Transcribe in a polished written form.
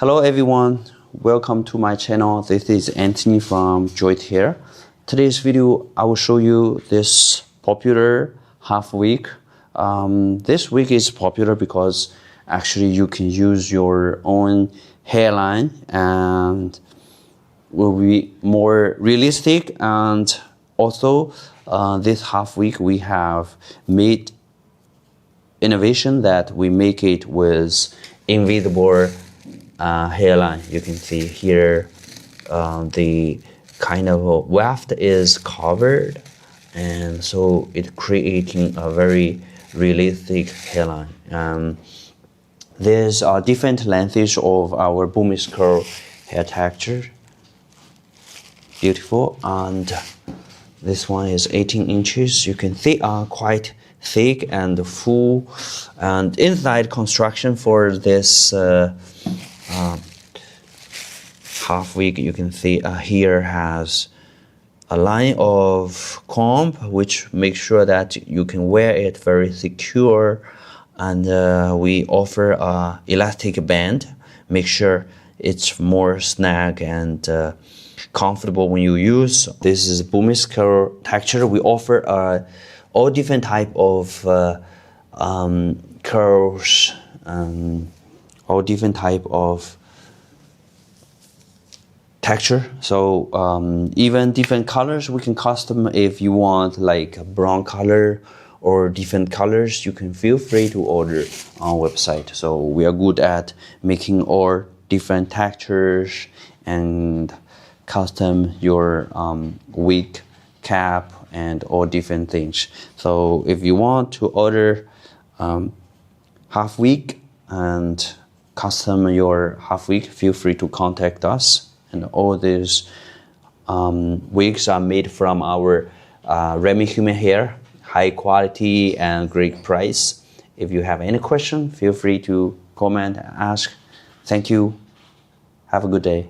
Hello everyone, welcome to my channel. This is Anthony from Joice Hair. Today's video I will show you this popular half wig. This wig is popular because actually you can use your own hairline and will be more realistic, and also this half wig we have made innovation that we make it with invisible hairline. You can see here the kind of weft is covered, and so it's creating a very realistic hairline. There's different lengths of our Burmese curl hair texture. Beautiful. And this one is 18 inches. You can see quite thick and full, and inside construction for this half wig, you can see here has a line of comb which makes sure that you can wear it very secure, and we offer a elastic band, make sure it's more snug and comfortable when you use. This is Burmese curl texture. We offer all different type of curls, all different type of texture. So even different colors we can custom. If you want like a brown color or different colors, you can feel free to order on our website. So we are good at making all different textures and custom your wig, cap, and all different things. So if you want to order half wig and custom your half wig, feel free to contact us. And all these wigs are made from our Burmese human hair, high quality and great price. If you have any question, feel free to comment and ask. Thank you. Have a good day.